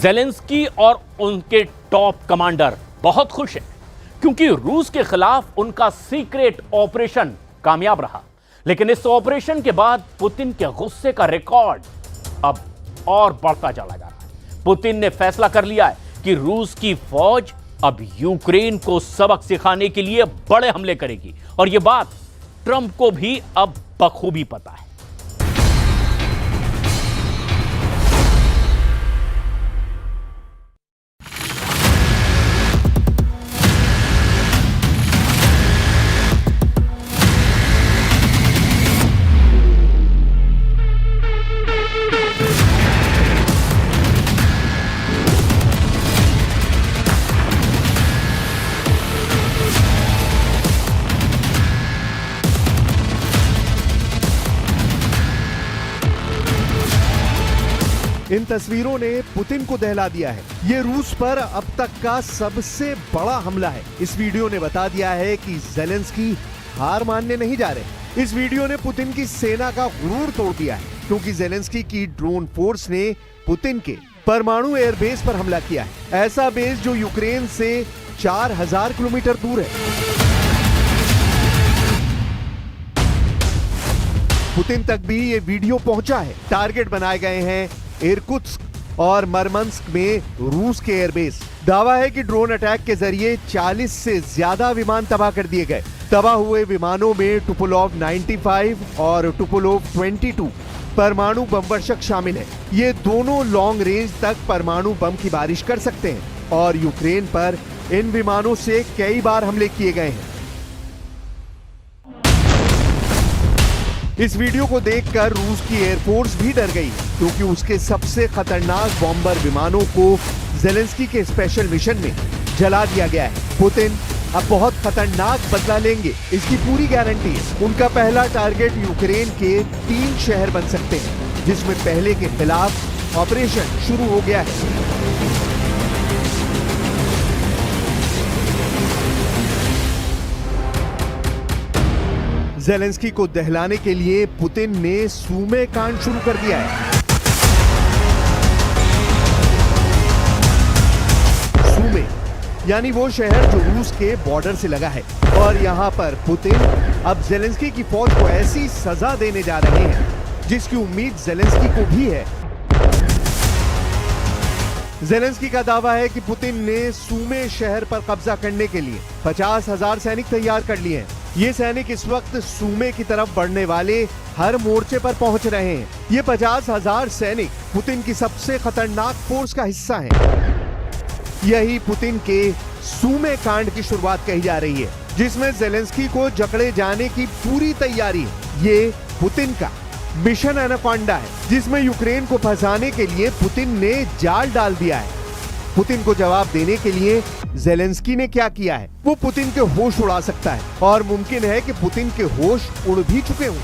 Zelensky और उनके top commander बहुत खुश हैं क्योंकि रूस के खिलाफ उनका सीक्रेट ऑपरेशन कामयाब रहा। लेकिन इस ऑपरेशन के बाद पुतिन के गुस्से का रिकॉर्ड अब और बढ़ता चला जा रहा है। पुतिन ने फैसला कर लिया है कि रूस की फौज अब यूक्रेन को सबक सिखाने के लिए बड़े हमले करेगी और यह बात ट्रंप को भी अब बखूबी पता है। इन तस्वीरों ने पुतिन को दहला दिया है। ये रूस पर अब तक का सबसे बड़ा हमला है। इस वीडियो ने बता दिया है कि ज़ेलेंस्की हार मानने नहीं जा रहे। इस वीडियो ने पुतिन की सेना का गुरूर तोड़ दिया है क्योंकि ज़ेलेंस्की की ड्रोन फोर्स ने पुतिन के परमाणु एयरबेस पर हमला किया है। ऐसा बेस जो यूक्रेन से 4000 किलोमीटर दूर है। पुतिन तक भी ये वीडियो पहुंचा है। टारगेट बनाए गए हैं इरकुत्स्क और मरमंस्क में रूस के एयरबेस। दावा है कि ड्रोन अटैक के जरिए 40 से ज्यादा विमान तबाह कर दिए गए। तबाह हुए विमानों में टुपोलोव 95 और टुपोलोव 22 परमाणु बमवर्षक शामिल है। ये दोनों लॉन्ग रेंज तक परमाणु बम की बारिश कर सकते हैं और यूक्रेन पर इन विमानों से कई बार हमले किए गए हैं। इस वीडियो को देखकर रूस की एयरफोर्स भी डर गई क्योंकि उसके सबसे खतरनाक बॉम्बर विमानों को ज़ेलेंस्की के स्पेशल मिशन में जला दिया गया है। पुतिन अब बहुत खतरनाक बदला लेंगे, इसकी पूरी गारंटी है। उनका पहला टारगेट यूक्रेन के 3 शहर बन सकते हैं, जिसमें पहले के खिलाफ ऑपरेशन शुरू हो गया है। ज़ेलेंस्की को दहलाने के लिए पुतिन ने सूमे कांड शुरू कर दिया है। सूमे यानी वो शहर जो रूस के बॉर्डर से लगा है और यहाँ पर पुतिन अब ज़ेलेंस्की की फौज को ऐसी सजा देने जा रहे हैं जिसकी उम्मीद ज़ेलेंस्की को भी है। ज़ेलेंस्की का दावा है कि पुतिन ने सूमे शहर पर कब्जा करने के लिए 50,000 सैनिक तैयार कर लिए हैं। ये सैनिक इस वक्त सूमे की तरफ बढ़ने वाले हर मोर्चे पर पहुंच रहे हैं। ये 50,000 सैनिक पुतिन की सबसे खतरनाक फोर्स का हिस्सा हैं। यही पुतिन के सूमे कांड की शुरुआत कही जा रही है, जिसमें ज़ेलेंस्की को जकड़े जाने की पूरी तैयारी है। ये पुतिन का मिशन एनाकोंडा है, जिसमें यूक्रेन को फंसाने के लिए पुतिन ने जाल डाल दिया है। पुतिन को जवाब देने के लिए ज़ेलेंस्की ने क्या किया है, वो पुतिन के होश उड़ा सकता है और मुमकिन है कि पुतिन के होश उड़ भी चुके हों।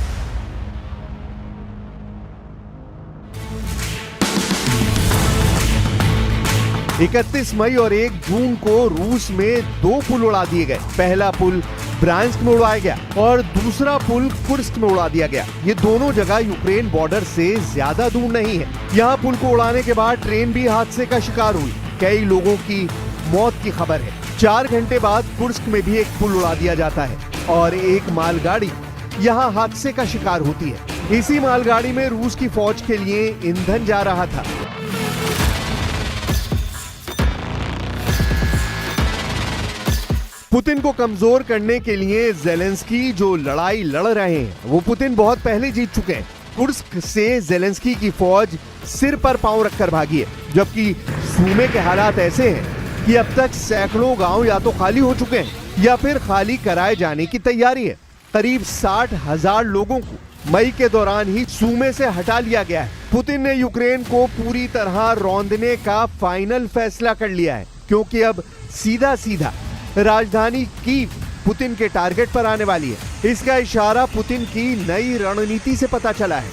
इकतीस मई और 1 जून को रूस में 2 पुल उड़ा दिए गए। पहला पुल ब्रांस्क में उड़ाया गया और दूसरा पुल कुर्स्क में उड़ा दिया गया। ये दोनों जगह यूक्रेन बॉर्डर से ज्यादा दूर नहीं है। यहाँ पुल को उड़ाने के बाद ट्रेन भी हादसे का शिकार हुई। कई लोगों की मौत की खबर है। 4 घंटे बाद कुर्स्क में भी एक पुल उड़ा दिया जाता है और एक मालगाड़ी यहाँ हादसे का शिकार होती है। इसी मालगाड़ी में रूस की फौज के लिए ईंधन जा रहा था। पुतिन को कमजोर करने के लिए ज़ेलेंस्की जो लड़ाई लड़ रहे हैं वो पुतिन बहुत पहले जीत चुके हैं। कुर्स्क से ज़ेलेंस्की की फौज सिर पर पांव रखकर भागी है, जबकि सूमे के हालात ऐसे हैं कि अब तक सैकड़ों गांव या तो खाली हो चुके हैं या फिर खाली कराए जाने की तैयारी है। करीब 60,000 लोगों को मई के दौरान ही सूमे से हटा लिया गया है। पुतिन ने यूक्रेन को पूरी तरह रौंदने का फाइनल फैसला कर लिया है क्योंकि अब सीधा सीधा राजधानी कीव पुतिन के टारगेट पर आने वाली है। इसका इशारा पुतिन की नई रणनीति से पता चला है।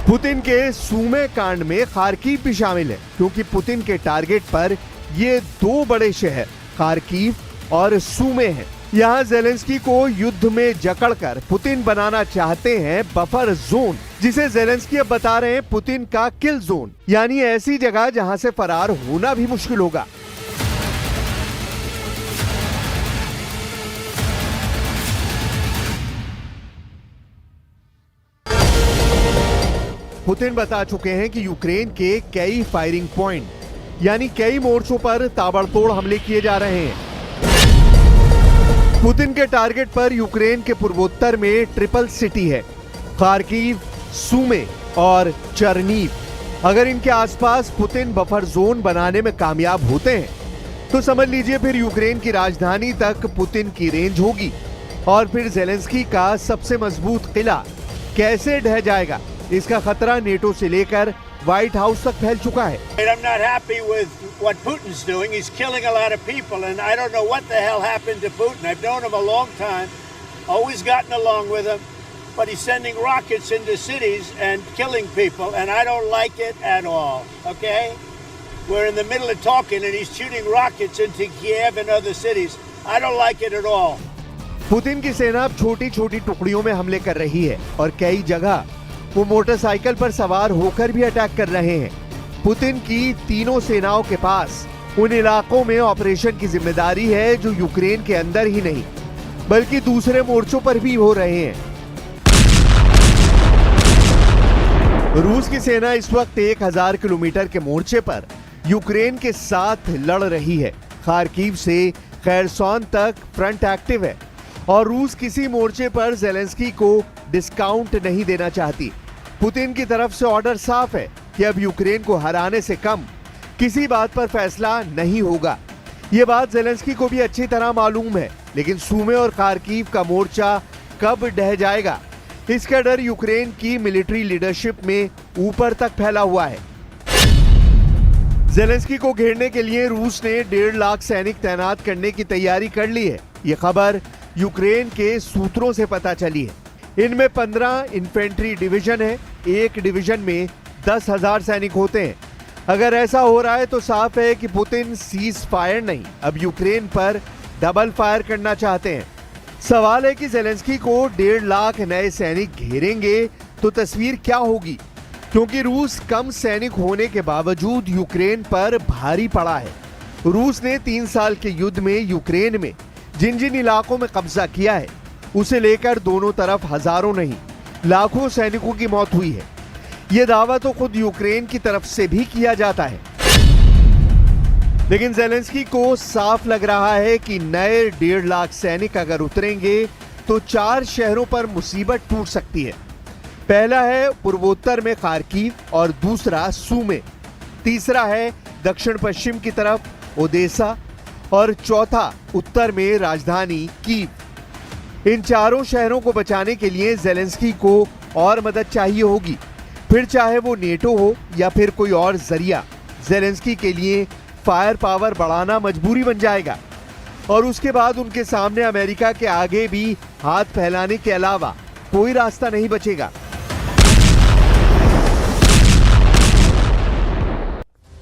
पुतिन के सूमे कांड में खार्किव भी शामिल है क्योंकि पुतिन के टारगेट पर ये 2 बड़े शहर खार्किव और सूमे हैं। यहाँ जेलेंस्की को युद्ध में जकड़कर पुतिन बनाना चाहते हैं बफर जोन, जिसे जेलेंस्की अब बता रहे हैं पुतिन का किल जोन, यानी ऐसी जगह जहां से फरार होना भी मुश्किल होगा। पुतिन बता चुके हैं कि यूक्रेन के कई फायरिंग पॉइंट यानी कई मोर्चों पर ताबड़तोड़ हमले किए जा रहे हैं। पुतिन के टारगेट पर यूक्रेन के पूर्वोत्तर में ट्रिपल सिटी है, खार्किव, सूमे और चर्नीव। अगर इनके आसपास पुतिन बफर जोन बनाने में कामयाब होते हैं तो समझ लीजिए फिर यूक्रेन की राजधानी तक पुतिन की रेंज होगी और फिर जेलेंस्की का सबसे मजबूत किला कैसे ढह जाएगा, इसका खतरा नेटो से लेकर व्हाइट हाउस तक फैल चुका है। I'm not happy with what Putin's doing. He's killing a lot of people, and I don't know what the hell happened to Putin. I've known him a long time, always gotten along with him, but he's sending rockets into cities and killing people, and I don't like it at all, okay? We're in the middle of talking, and he's shooting rockets into Kiev and other cities. I don't like it at all. Putin की सेना अब छोटी-छोटी टुकड़ियों में हमले कर रही है और कई जगह वो मोटरसाइकिल पर सवार होकर भी अटैक कर रहे हैं। पुतिन की तीनों सेनाओं के पास उन इलाकों में ऑपरेशन की जिम्मेदारी है जो यूक्रेन के अंदर ही नहीं बल्कि दूसरे मोर्चों पर भी हो रहे हैं। रूस की सेना इस वक्त 1000 किलोमीटर के मोर्चे पर यूक्रेन के साथ लड़ रही है। खार्किव से खैरसोन तक फ्रंट एक्टिव है और रूस किसी मोर्चे पर जेलेंस्की को डिस्काउंट नहीं देना चाहती। पुतिन की तरफ से ऑर्डर साफ है कि अब यूक्रेन को हराने से कम किसी बात पर फैसला नहीं होगा। ये बात जेलेंस्की को भी अच्छी तरह मालूम है, लेकिन सूमे और खार्किव का मोर्चा कब ढह जाएगा, इसका डर यूक्रेन की मिलिट्री लीडरशिप में ऊपर तक फैला हुआ है। जेलेंस्की को घेरने के लिए रूस ने 1.5 लाख सैनिक तैनात करने की तैयारी कर ली है। ये खबर यूक्रेन के सूत्रों से पता चली है। इनमें 15 इन्फेंट्री डिवीजन है, एक डिवीजन में 10,000 सैनिक होते हैं। अगर ऐसा हो रहा है तो साफ है कि पुतिन सीज फायर नहीं, अब यूक्रेन पर डबल फायर करना चाहते हैं। सवाल है कि जेलेंस्की को 1.5 लाख नए सैनिक घेरेंगे तो तस्वीर क्या होगी, क्योंकि रूस कम सैनिक होने के बावजूद यूक्रेन पर भारी पड़ा है। रूस ने 3 साल के युद्ध में यूक्रेन में जिन जिन इलाकों में कब्जा किया है उसे लेकर दोनों तरफ हजारों नहीं लाखों सैनिकों की मौत हुई है। यह दावा तो खुद यूक्रेन की तरफ से भी किया जाता है, लेकिन जेलेंस्की को साफ लग रहा है कि नए 1.5 लाख सैनिक अगर उतरेंगे तो 4 शहरों पर मुसीबत टूट सकती है। पहला है पूर्वोत्तर में खार्किव और दूसरा सूमे, तीसरा है दक्षिण पश्चिम की तरफ ओदेसा और चौथा उत्तर में राजधानी कीव। इन चारों शहरों को बचाने के लिए जेलेंस्की को और मदद चाहिए होगी, फिर चाहे वो नेटो हो या फिर कोई और जरिया। जेलेंस्की के लिए फायर पावर बढ़ाना मजबूरी बन जाएगा और उसके बाद उनके सामने अमेरिका के आगे भी हाथ फैलाने के अलावा कोई रास्ता नहीं बचेगा।